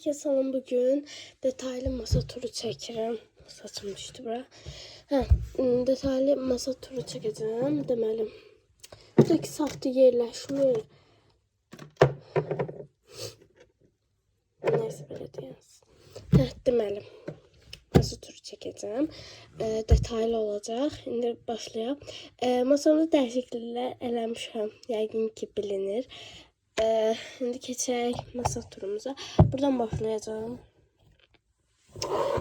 Sana bugün detaylı masa turu çekerim. Saçım düştü bura. Detaylı masa turu çekeceğim deməli. Buradaki saftı yerleşmir. Neyse böyle deyəriz. Deməli. Masa turu çekeceğim. Detaylı olacak. Şimdi başlayalım. Masamda dəyişikliklər eləmişəm. Yəqin ki bilinir. Şimdi keçək masa turumuza. Buradan başlayacağım.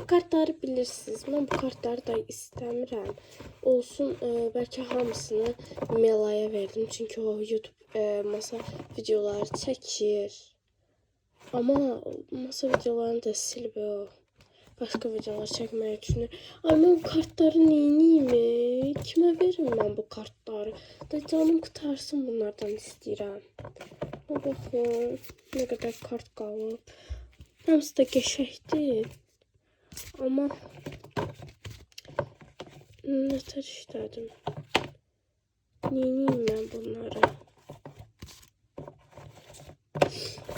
Kartları bilirsiniz. Ben bu kartları da istəmirəm. Olsun, belki hamısını Melaya verdim. Çünkü o YouTube masa videoları çəkir. Ama masa videolarını da silib o. Başka videolar çəkmək üçün. Ay, mən bu kartları neyniyim? Kimə verim mən bu kartları? Da canım qutarsın, bunlardan istəyirəm. Baxın, ne kadar kart qalıb. Hamısı da qəşəkdir. Ama nətər işlədim? Neyniyim mən bunları?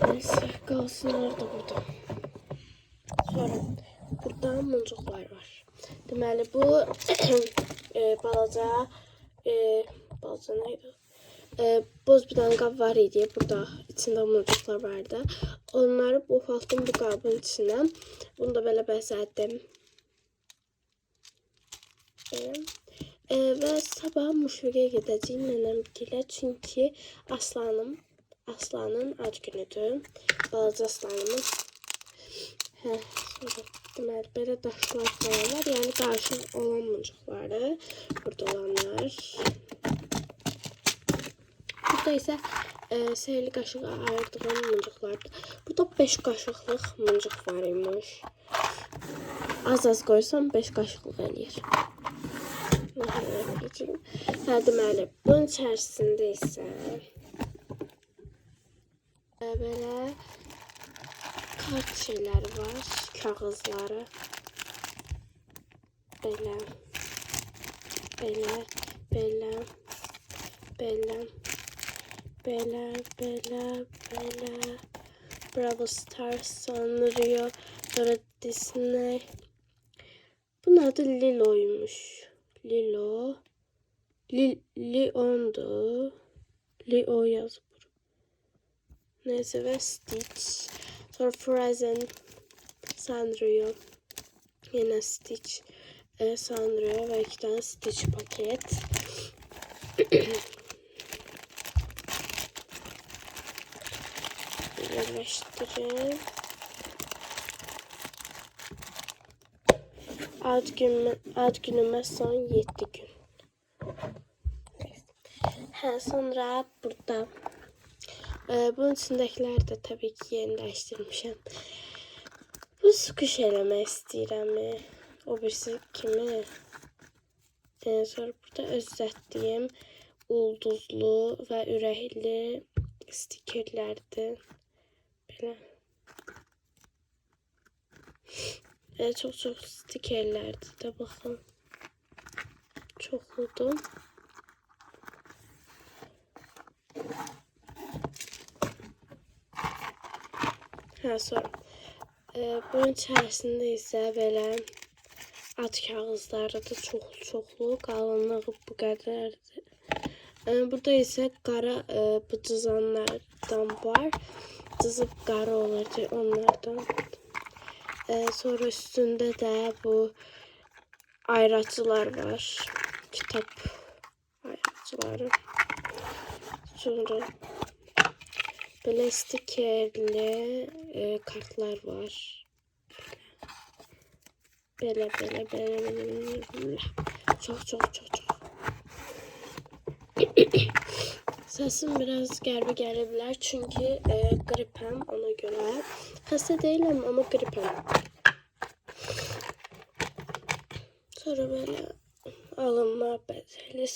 Neyse, qalsınlar da burada. Sonra burada muncuqlar var. Deməli bu balaca neydi? Boz bir tane qab var idi. Burada içində muncuqlar vardı. Onları boşaltdım bu qabın içine. Bunu da böyle bəzədim. Ve sabah müşviqə gedəcəyim nənəmgilə. Çünki Aslanın ad günüdür. Balaca Aslanımın. Sonra deməli belə daşlar falan var. Yəni qarışıq olan muncuqları. Burada olanlar. Burada ise seyirli qaşıq ayırdığım muncuqlardır. Burada 5 qaşıqlıq muncuq var imiş. Az qoysam 5 qaşıqlıq eləyir. Deməli, bunun içərisində isə belə kart şeyləri var, kağızları. Belə. Bravo Stars, Sanrio, sonra Disney. Bunun adı Lilo'ymuş. Leon'du. Leo yazılır. Neyse ve Stitch. Sonra Frozen, Sanrio. Yine Stitch, Sanrio ve 2 tane Stitch paket. Birleştireyim. Ad günüme son 7 gün. Sonra burada bunun içindekiler de tabii ki yenileştirmişim. Bu sıkış eləmək istəyirəm. O birisi kimi? Sonra burada özlətdiyim ulduzlu ve ürəkli stikerlerdi. Belə. Çok stikerlerdi de bakın. Çoxludur. Sonra bunun içərisində isə belə ad kağızları da çoxlu, qalınlığı bu qədərdir. Burada isə qara bıcızanlardan var. Cızıb qara olur onlardan. Sonra üstündə də bu ayracılar var. Kitap ayracıları. Sonra böyle stikerli kartlar var. Böyle. Çok. Sesim biraz qəribə gələ bilər çünkü gripəm, ona görə. Xəstə deyiləm ama gripəm. Sonra böyle alınma bezeli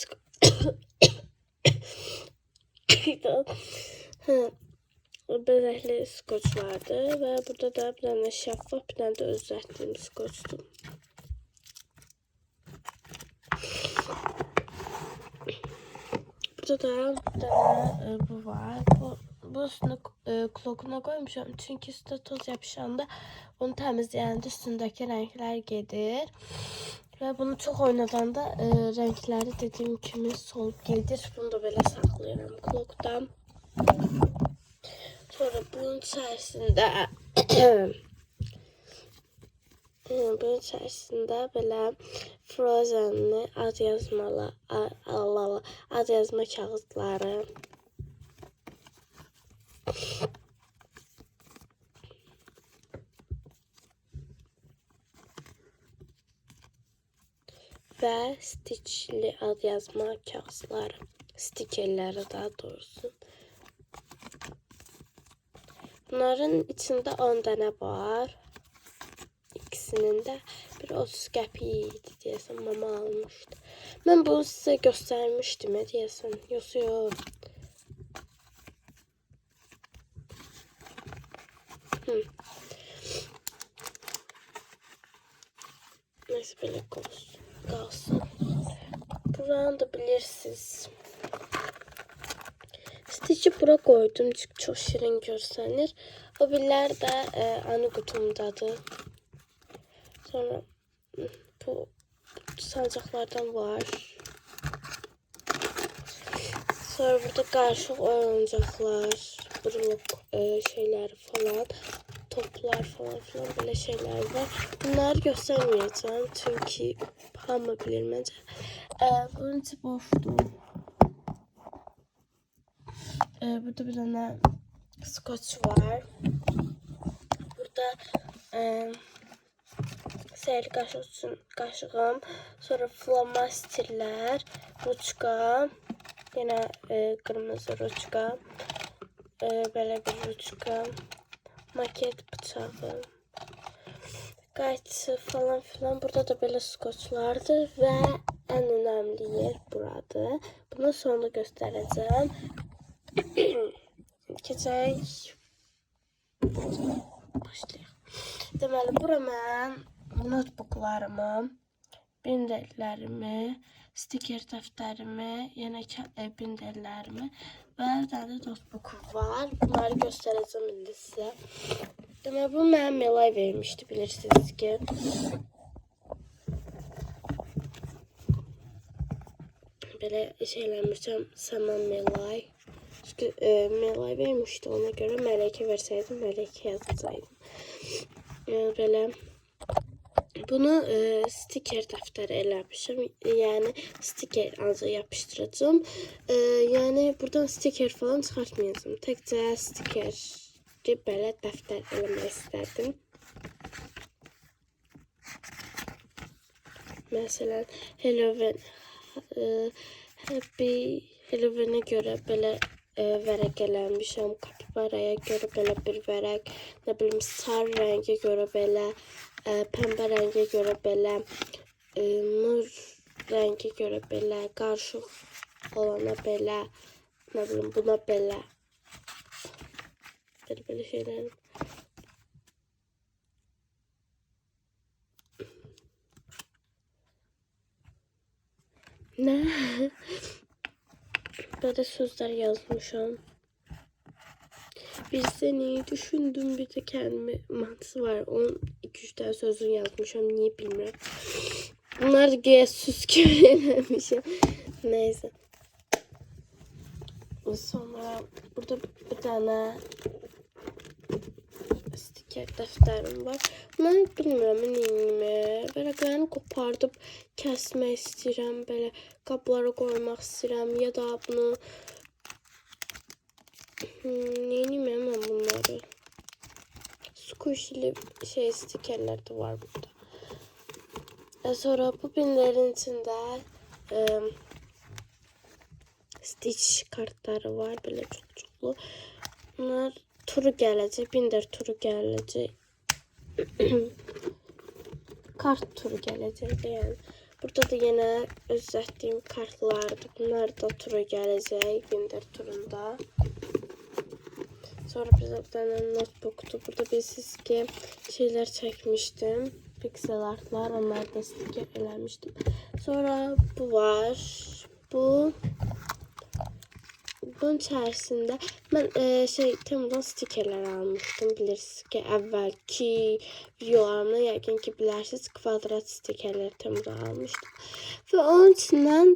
bezəkli skoç vardı ve burada da bir tane şeffaf, bir tane de özlətdiyim skoçdu. Burada da bir tane bu var. bu üstüne klokuna koymuşam. Çünkü üstüne toz yapışanda onu təmizləyəndə üstündəki renkler gedir. Ve bunu çok oynadanda renkleri dediğim kimi solup gelir. Bunu da böyle saklıyorum klokdan. Sonra bunun içerisinde bunun içerisinde böyle Frozen'li ad yazmalı ad yazma kağıtları, ve Stitch'li ad yazma kağıtları, stikerleri daha doğrusu. Bunların içinde 10 tane var. İkisinin de bir 30 qəpiydi deyəsən, mama almışdı. Ben bunu size göstermiştim deyəsən. Yox. Neyse böyle kalsın. Buranı da bilirsiniz. Stitch'i bura koydum çünkü çok şirin görsənir. O birlər də anı qutumdadır. Sonra bu sancaklardan var. Sonra burada karışık oyuncaklar, buruluk şeyler falan, toplar falan filan böyle şeyler var. Bunları göstermeyeceğim çünkü hamı bilir bence. Bunun içi boşdu. Burada bir tane scotch var. Burada seyirli kaşığım, sonra flomasterler, ruçka, yine kırmızı ruçka, böyle bir ruçka, maket bıçağı, qayçı falan filan. Burada da böyle skoçlardır ve en önemli yer burada. Bunu sonra göstereceğim. Keçək. Başlayaq. Deməli, bura mən notebooklarımı, binderlərimi, stiker dəftərimi, yenə binderlərimi və bir tane notebook var. Bunları göstereceğim indi sizə. Deməli, bu mənə Melay vermişdi, bilirsiniz ki. Belə şeyləmişəm, Səmən Melay. Çünkü Melay vermişti, ona göre Meleke verseydim Meleke yazacağım. Böyle bunu stiker dəftəri eləmişəm. Yani stiker ancaq yapıştıracağım. Yani buradan stiker falan çıxartmayacağım. Təkcə stiker belə dəftər eləmək istədim. Məsələn, Happy Halloween'e göre böyle vərəqələnmişəm. Kapibaraya göre böyle bir vərəq, ne bileyim sarı renge göre böyle, pembe renge göre böyle, mor renge göre böyle, karışık olana böyle, ne bileyim buna böyle. Böyle şeyler. Ne? Böyle sözler yazmışım. Bir seni düşündüm, bir de kendime mantısı var. Onun 2-3 tane sözünü yazmışım. Niye bilmiyorum. Bunlar da güya süs gibi eləmişim. Neyse. Sonra burada bir tane stiker defterim var. Ben bilmiyorum neyimi. Vərəqlərini qopardım, kəsmək istəyirəm, belə qablara qoymaq istəyirəm ya da bunu neyim mən bunları. Squishli şey stikerler de var burada. Sonra bu binlerin içinde Stitch kartları var, böyle çoklu. Bunlar turu gələcək, binder turu gələcək. Kart turu gələcək yəni. Burada da yine özlətdiyim kartlardır. Bunlar da turu gələcək, binder turunda. Sonra bir tane notebook'tu. Burada bilirsiniz ki şeyler çekmiştim. Pixel artlar, onları da stiker eləmişdim. Sonra bu var. Bu bunun içərisində mən Temu'dan stikerlər almışdım. Bilirsiniz ki, əvvəlki videolarımda yəqin ki bilərsiniz, kvadrat stikerlər Temu'dan almışdım. Və onun içindən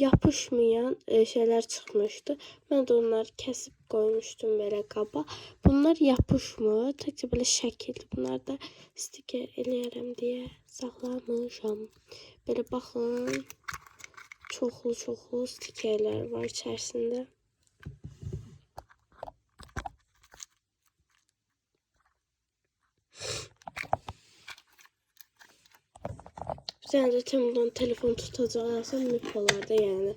yapışmayan şeylər çıxmışdı. Mən də onları kəsib qoymuşdum belə qaba. Bunlar yapışmır. Təkcə belə şəkildir. Bunları da stiker eləyərəm deyə saxlamışam. Belə baxın. Çoxlu stikerlər var içərisində. Bir tane de Temu'dan telefon tutacaq mikrolarda yəni.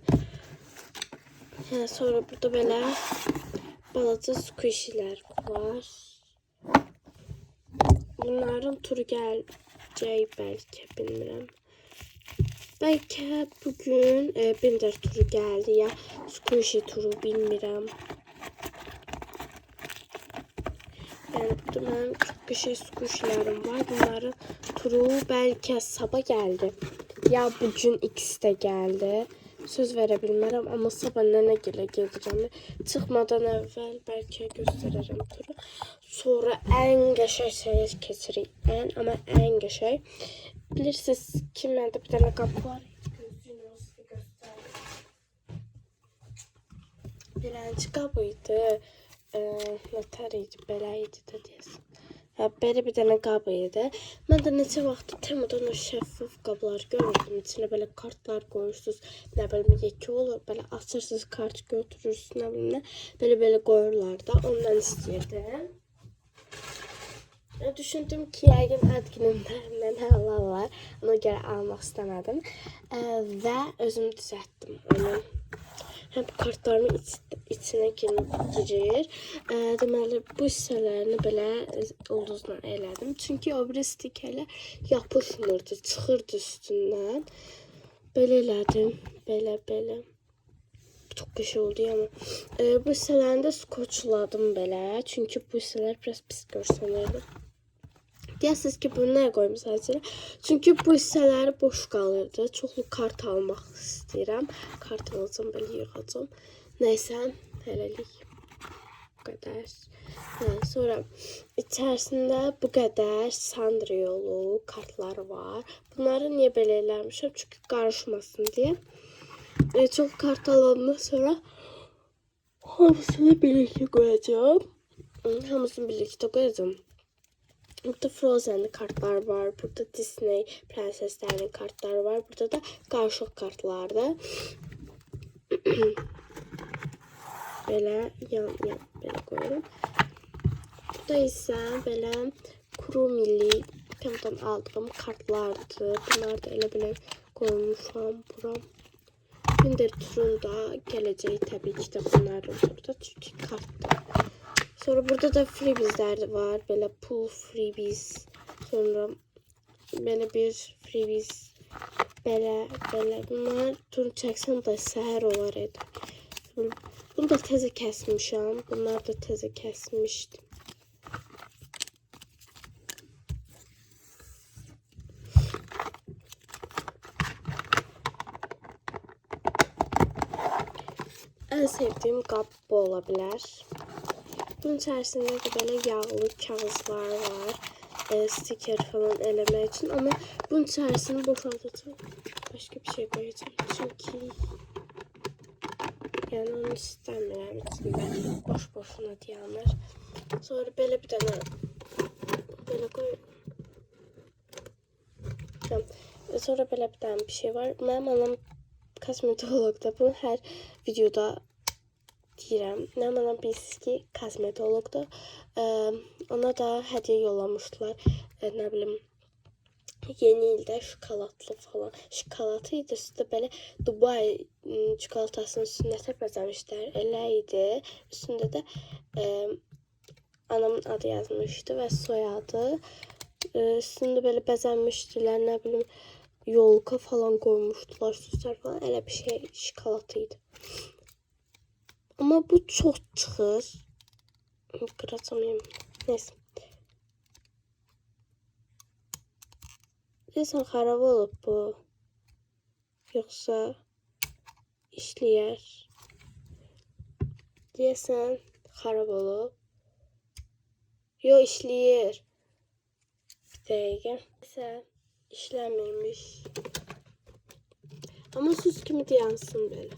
Sonra burada belə balaca squishy'lər var. Bunların turu gələcək bəlkə, bilmirəm. Belki bugün Binder turu geldi ya Squishy turu, bilmirəm. Yani burada benim çok bir Squishy'lerim var. Bunların turu belki sabah geldi. Ya bugün ikisi de geldi. Söz verebilmem ama sabah nene geleceğim. Çıkmadan evvel belki gösteririm turu. Sonra en geçer şey keçirik. Ama en geçer. Bilirsiniz ki, məndə bir dənə qap var. Birinci qab idi. Nətər idi, belə idi də deyəsən. Belə bir dənə qab idi. Mən də neçə vaxt Temu'dan o şəffaf qablar görürdüm. İçinə belə kartlar qoyursunuz. Nə bilim, yekə olur. Belə açırsınız, kart götürürsünüz. Nə bilim, belə qoyurlar da. Ondan istəyirdim. Düşündüm ki, yəqin ad günümdən alarlar. Ona görə almaq istəmədim. Və özüm düzəltdim onu. Həm kartlarımın içinə girir. Deməli, bu hissələrini belə ulduzla elədim. Çünki o biri stikerlər yapışmırdı, çıxırdı üstündən. Belə elədim. Belə. Çok bir şey oldu ama. Bu hissələrini də skoçladım belə. Çünki bu hissələr biraz pis görsənirdi. Deyəsiniz ki, bunu nəyə qoymusunuz? Çünki bu hissələri boş qalırdı. Çoxlu kart almaq istəyirəm. Kart alacağım, belə yığacağım. Nəysə, hələlik. Bu qədər. Sonra içərisində bu qədər Sanriolu kartlar var. Bunları niyə belə eləmişəm? Çünki qarışmasın deyə. Çox kart alandan sonra hamısını birlikte koyacağım. Hamısını birlikte koyacağım. Burada Frozen'li kartlar var. Burada Disney prenseslerinin kartları var. Burada da karışık kartlarda. Böyle yan böyle koyuyorum. Burada ise böyle kuru milli Temu'dan aldığım kartlardı. Bunlar da elə belə koymuşam buram. Binder turunda geleceği tabii ki de bunların burada çünkü karttı. Sonra burada da freebiesler var. Böyle pull freebies. Sonra böyle bir freebies. Böyle. Bunlar tur çəksəm də səhər olar idi. Bunu da təzə kəsmişəm. Bunlar da təzə kəsmişdim. En sevdiğim qab bu ola bilər. Bunun içərisində də belə yağlı kağızlar var. Stiker falan eləmək üçün. Ama bunun içərisini boşaldacağım. Başka bir şey koyacağım. Çünki yani onu istəmirəm içində. Boş-boşuna dayanır. Sonra belə bir dənə belə koyuyorum. Sonra belə bir dənə bir şey var. Mənim anam kosmetologda, bunu hər videoda deyirəm. Mənim anam bilirsiniz ki, kosmetologdur. Ona da hədiyyə yollamışdılar. Nə bilim, yeni ildə şokoladlı falan. Şokolatı idi, üstündə belə Dubai çikolatasının üstündə təpəzəmişlər. Elə idi. Üstündə də anamın adı yazmışdı və soyadı. Üstündə belə bəzənmişdilər, nə bilim, yolka falan koymuştular, süsler falan, elə bir şey, şokolatıydı. Ama bu çok çıxır. Qıracamayım. Neyse. Deyəsən xarab olub bu. Yoxsa işləyər. Deyəsən xarab olub. Yo, işləyir. Bir dəqiqə. Nəsə işləmirmiş. Amma sus kimi yansın belə.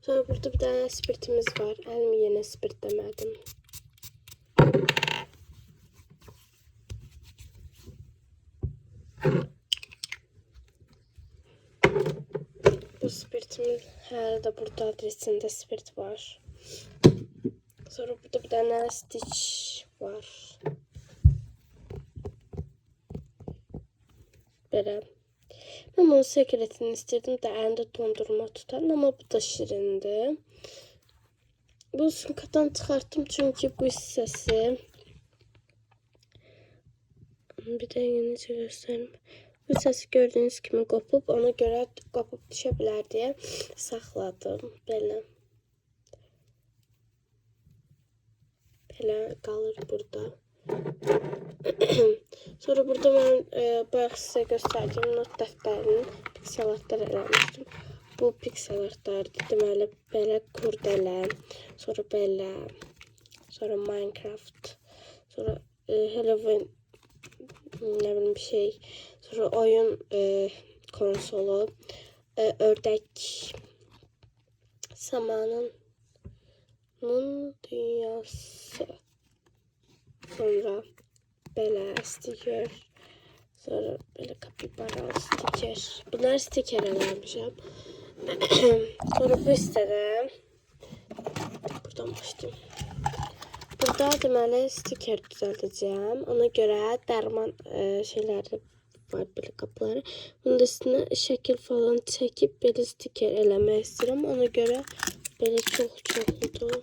Sonra burada bir tane spirtimiz var. Elimi yine spirt demedim. Bu spirtimin herhalde burada adresinde spirt var. Sonra burada bir tane stitch var. Böyle. Ben bunun sekretini istedim de elinde dondurma tutan ama bu da şirindi. Bu sumkadan çıkarttım çünkü bu hissesi. Bir de yenice göstereyim. Bu hissesi gördüğünüz gibi kopup ona göre kopup düşebilir diye sakladım. Böyle. Böyle kalır burada. Sonra burada ben bayaq size gösterdiğim not dəftərinin piksel artlar eləmişdim. Bu piksel artlardı. Deməli belə kurdele, sonra belə, sonra Minecraft, sonra Halloween, ne bileyim bir şey, sonra oyun konsolu, ördək, samanın dünyası, sonra belə stiker, sonra belə kapibara stiker. Bunlar stiker eləmişəm. Sonra bu istədim. Buradan başlayayım. Burada deməli stiker düzəldəcəm. Ona görə dərman şeyləri var, belə qapıları. Bunun da üstünə şəkil falan çəkib belə stiker eləmək istəyirəm. Ona görə belə çox-çoxludur.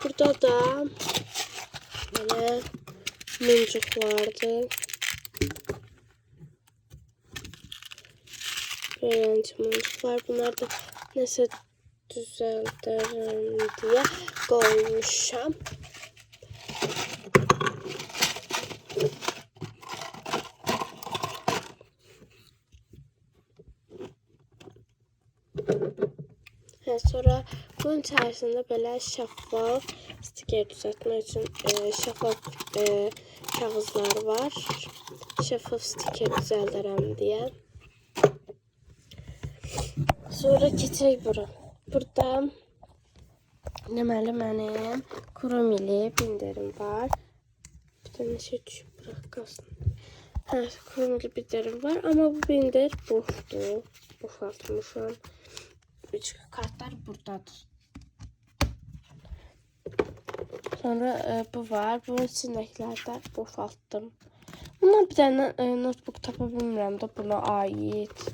Burada da böyle mumcuklardı. Öğrenci mumcuklar. Bunlar da nəsə düzəldirim diye koymuşam. Sonra bunun içerisinde böyle şeffaf stiker düzeltmek için şeffaf kağızlar var. Şeffaf stiker düzeltirim diye. Sonra keçək bura. Burada deməli mənim kromili binderim var. Bir tane şey düşüb bırak qalsın. Hə, kromili binderim var ama bu binder boşdur. Boşaltmışam. Üç kartlar buradadır. Sonra bu var. Bunun içindəkiləri də boşaltdım. Bundan bir tane notebook tapa bilmirəm də buna ait.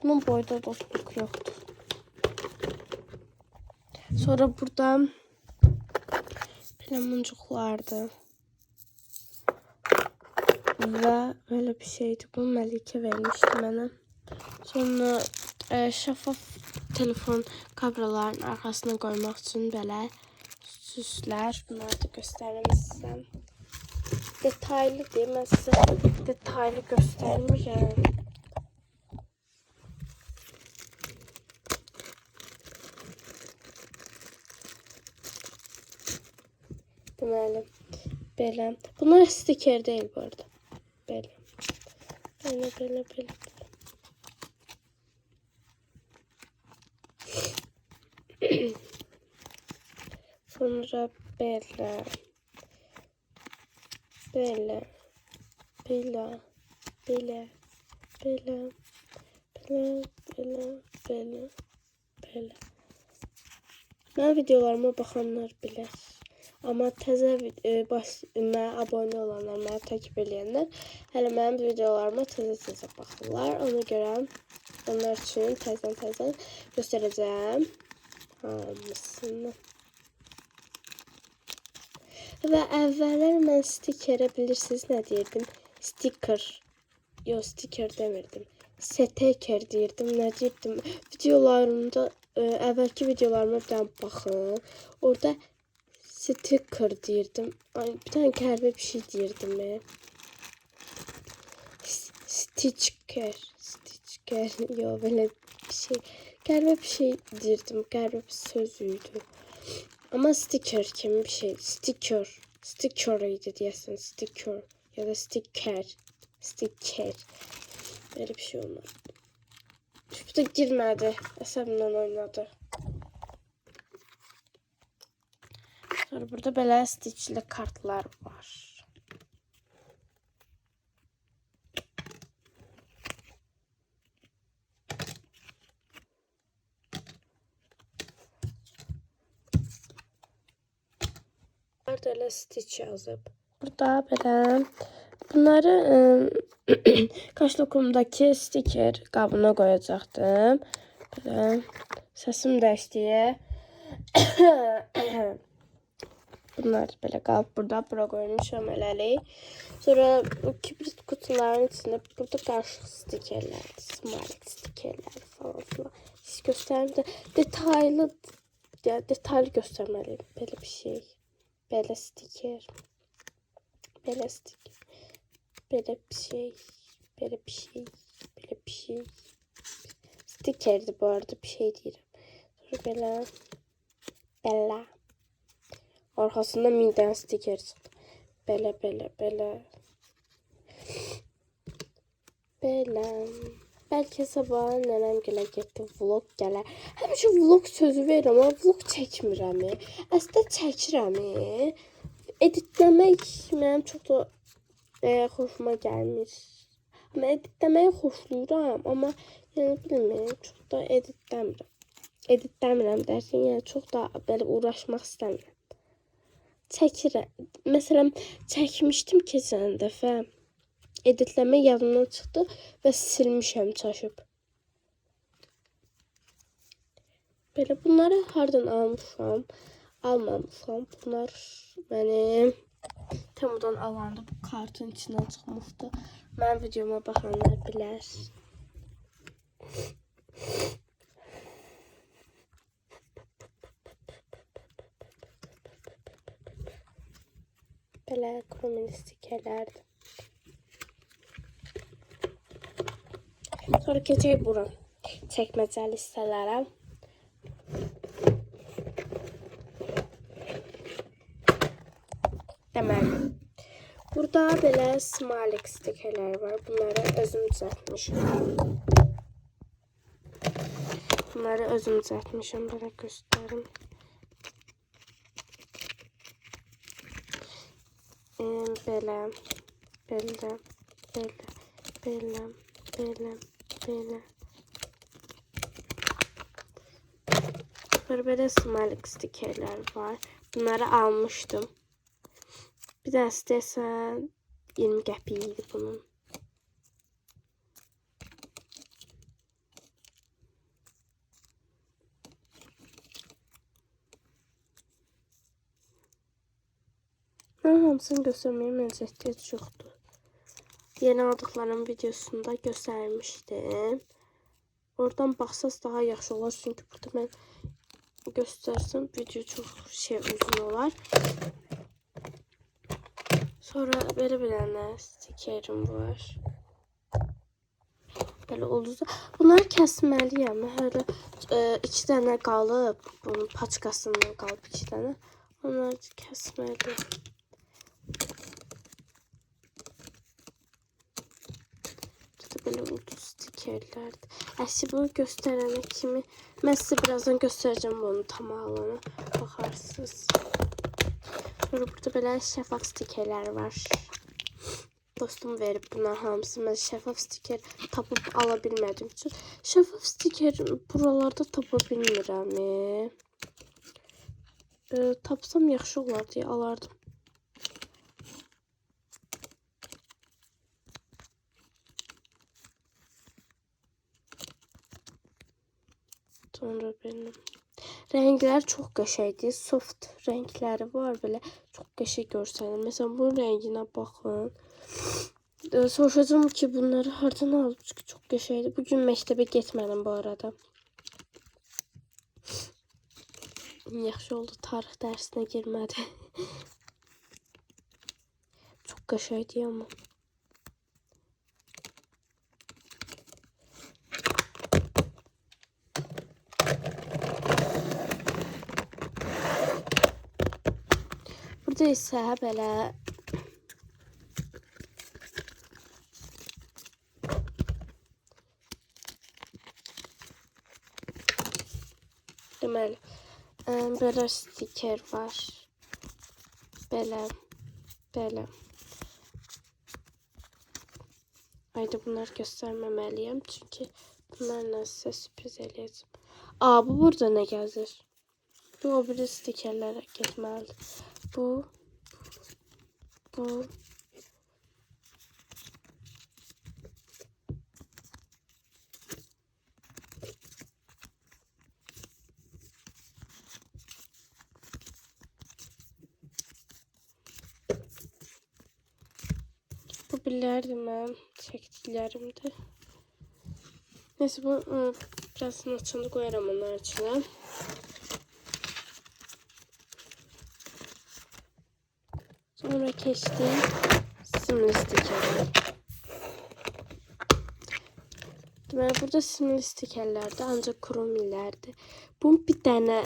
Bunun boyda notebook yoktur. Sonra burada pelemoncuklardı. Ve böyle bir şeydi. Bu Melike vermişti bana. Sonra şeffaf telefon kameraların arkasına koymak için böyle süsler. Bunları da göstereyim size. Detaylı değil mi? Size detaylı göstermeyeceğim. Deməli, belə. Bunlar stiker değil bu arada. Belə. Belə. Sonra belə. Mən videolarıma baxanlar bilər. Amma təzə mənə abunə olanlar, mənə takip edənlər hələ mənim videolarıma təzə baxırlar. Ona görə onlar üçün təzən göstərəcəm hamısını. Və əvvəllər mən stikerə bilirsiniz nə deyirdim? Stiker demirdim. Steker deyirdim, nə deyirdim? Videolarımda, əvvəlki videolarıma bir dənə baxın. Orada sticker deyirdim. Bir tane kərbə bir şey deyirdim. Stitchker. Yo, böyle bir şey. Qəribə bir şey deyirdim. Qəribə bir sözüydü. Ama sticker kimi bir şey. Sticker. Sticker idi deyəsən. Sticker. Ya da sticker. Sticker. Böyle bir şey olmadı. Bu da girmədi. Əsəbimlə oynadı. Sonra burada belə stitchli kartlar var. Burada elə stitch yazıb. Burada belə bunları kaş lokumdakı sticker qabına qoyacaqdım. Belə səsim dəyişdiyə. Bunlar belə qalıb burada. Bura qoymuşam eləlik. Sonra kibrit kutuların içində burada qarışıq stikerlər, smart stikerlər falan filan. Siz göstərim də detaylı göstərməliyim. Belə bir şey. Belə stiker. Belə stiker. Belə bir şey. Belə bir şey. Belə bir şey. Stikerdi bu arada, bir şey deyirəm. Sonra belə. Belə. Arkasında 1000 tane stiker çıxdı. Belə. Bəlkə sabah nənəm gələ getdi, vlog gələr. Həmişə vlog sözü verirəm, amma vlog çəkmirəm. Əslində çəkirəm. Editləmək mənim çox da xoşuma gəlmir. Amma editləməyi xoşlayıram, amma yəni bilmirəm, çox da editləmirəm. Editləmirəm dərsin, yəni çox da belə uğraşmaq istəmirəm. Çəkirəm. Məsələn, çəkmişdim keçən dəfə. Editləmə yadımdan çıxdı və silmişəm çaşıb. Belə bunları hardan almışam? Almamışam. Bunlar mənim Temudan alanda bu kartın içindən çıxmışdı. Mənim videoma baxanlar bilər. Belə komedi stikerlərdir. Sonra keçək bura. Çəkməcəli hissələrə. Deməli. Burada belə smiley stikerlər var. Bunları özüm düzəltmişəm. Belə göstərim. Belə. Böyle smiley stikerler var. Bunları almıştım. Bir de istesen 20 qəpiydi bunun. Hamısını göstermeye məcəliyyət yoxdur. Yeni aldıklarım videosunda göstermiştim. Oradan baxsaz daha yaxşı olar. Çünkü burada mən göstersem video çok uzun olar. Sonra belə stikerim var. Belə ulduzda. Bunları kəsməliyəm. Hələ 2 dənə qalıb. Bunun paçkasından qalıb 2 dənə. Onları kəsməliyəm. Böyle ulduz stikerlerdi. Bunu gösterene kimi ben size birazdan göstereceğim bunu tamamını. Bakarsınız. Sonra burada böyle şeffaf stikerler var. Dostum verip buna hamısı. Ben şeffaf stiker tapıp alabilmedim için. Şeffaf stiker buralarda tapa bilmirəm. Tapsam yaxşı olar deyə alardım. Sonra benim renkler çok qəşəngdir. Soft renkləri var belə çox qəşəng görsənir. Mesela bu renginə baxın. Soruşacağım ki bunları hardan alıb çünki çox qəşəngdir. Bugün məktəbə getmədim bu arada. Yaxşı oldu tarix dərsinə girmədi. Çox qəşəngdir amma. burada isə belə deməli belə stiker var. Belə. Ayda bunları göstermemeliyim çünkü bunlarla size sürpriz eləyəcəm. Bu burada ne gəzir? Bu o biri stikerlərə getməlidir. Bu. Bu bilirdim ben. Çektiklerimdi. Neyse bu birazdan açığını koyarım onlar içine. Sonra keçdim simli stikerler. Deməli burada simli stikerlərdə ancaq kromillərdir. Bunun bir dənə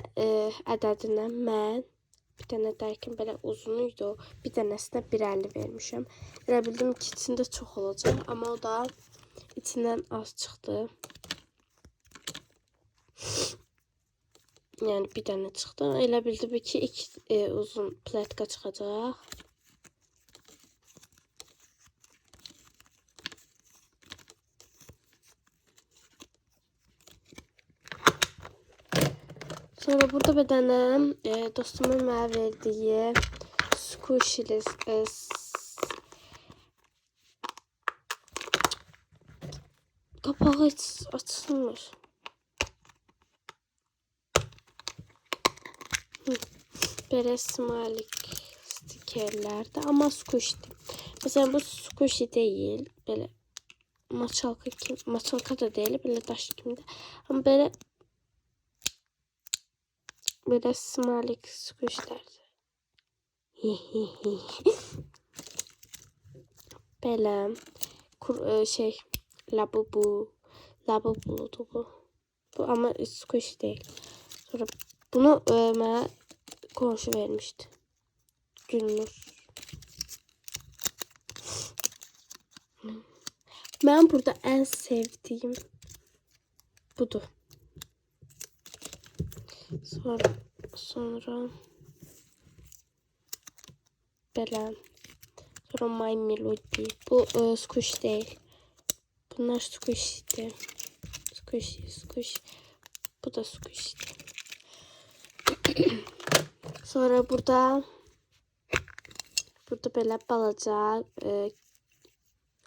ədədinə mən bir dənə dərkin belə uzun idi o. Bir dənəsinə 1.50 vermişəm. Elə bildim ki içində çox olacaq, amma o da içindən az çıxdı. Yəni bir dənə çıxdı. Elə bildim ki 2 uzun pletka çıxacaq. Sonra burada bir dənə dostumun mənə verdiyi squishili kapağı heç açılmır. Belə smalik stikerlərdə, amma squishdi. Mesela bu squishy değil, belə maçalka da değil, belə daş kimdə. Amma belə smalik squishlərdir. Belə labubuludur bu. Bu ama squish değil. Sonra bunu mənə komşu vermişti. Gülnur. Ben burada en sevdiğim budur. Sonra belə. Sonra My Melody. Bu squish değil. Bunlar squish'ti. Squish. Bu da squish'ti. Sonra burada belə balaca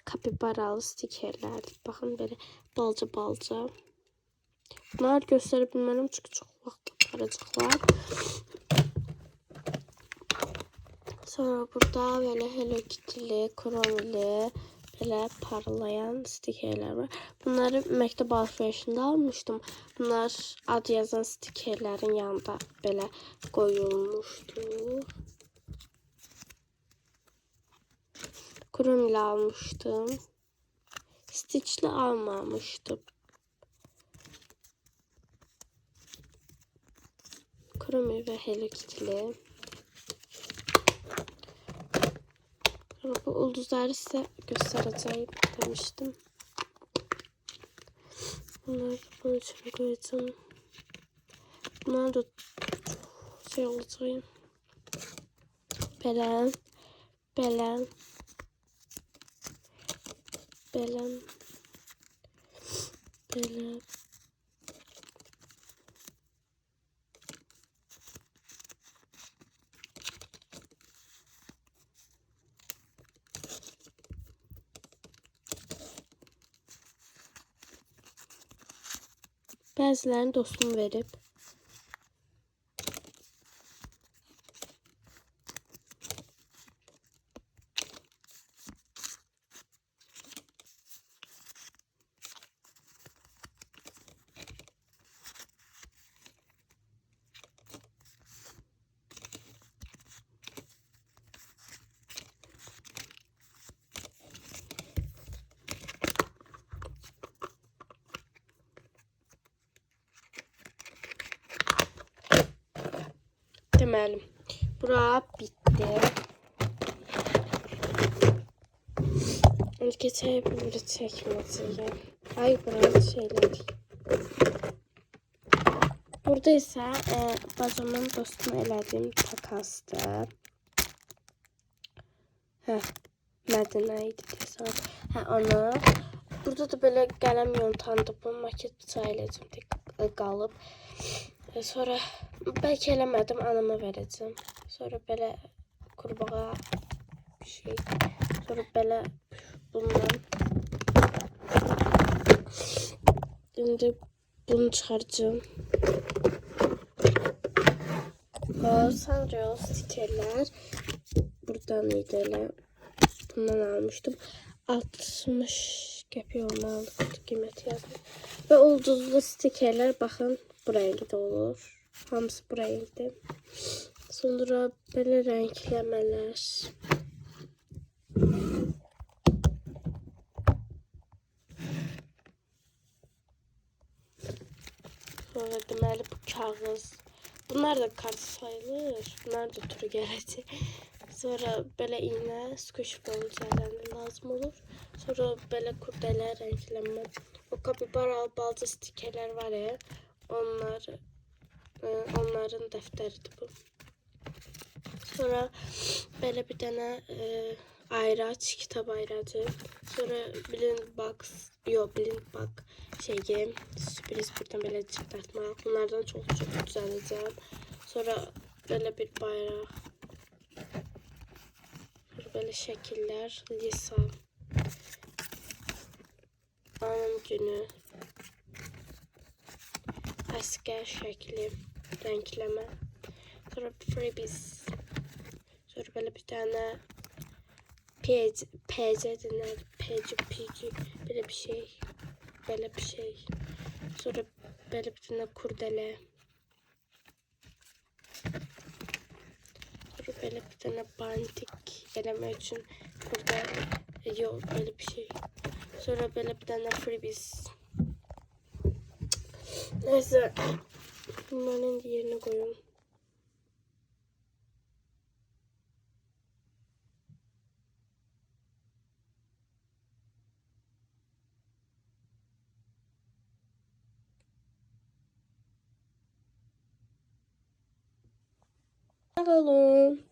kapibaralı stikerler. Bakın böyle balca. Bunlar gösterebilmem çünkü çok vaxt aparacaqlar. Sonra burada böyle Hello Kitty'li, kromili, böyle parlayan stikerler var. Bunları məktəb alışverişində almıştım. Bunlar ad yazan stikerlerin yanında böyle koyulmuştu. Kromili almıştım. Stitch'li almamıştım. Kromili ve Hello Kitty'li. Bu ulduzları size göstereceğim demiştim. Bunları bunun için koyacağım. Bunlar da şey olacağım. Belen. Bəzilərini dostum verib. Deməli, bura bitdi. idi. Geçelim burada çekmeceye. Ay buranın şeyleri. Burada ise bacımın dostuna elədiyim takasdır. Mədinə idi desəm. Onu. Burada da belə qələm yontanda bu maket bıçağı eləcəm qalıb. Sonra bəlkə eləmədim, anama verəcəm. Sonra belə qurbağa bir şey. Sonra belə bundan. Şimdi bunu çıxaracağım. Sanrio stikerler. Buradan idi elə. Bundan almıştım. 60 qəpik olmalı qiyməti yazdım. Və ulduzlu stikerler baxın bu rəngdə olur. Hamısı bu rəngdə. Sonra belə renkləmələr. Sonra deməli bu kağız. Bunlar da kart sayılır. Bunlar da turu gələcək. Sonra belə iğnə, squish ball üzərində lazım olur. Sonra belə kurdələr rəngləmə. O kapibaralı balca stikerlər var ya. Onların dəftəridir bu. Sonra belə bir dənə ayraç, kitab ayracı. Sonra blind box, blind box şeyi, sürpriz buradan belə çıxartmaq. Bunlardan çox düzələcəm. Sonra belə bir bayraq. Böyle şekiller, Lisa, anım günü, asker şekli, renkleme, sonra freebies, sonra böyle bir tane PC dinler, PG, böyle bir şey, sonra böyle bir tane kurdele, sonra böyle bir tane bantik eleme için burada yok böyle bir şey. Sonra böyle bir tane freebies. Neyse. Bunların yerine koyun. Sağ olun.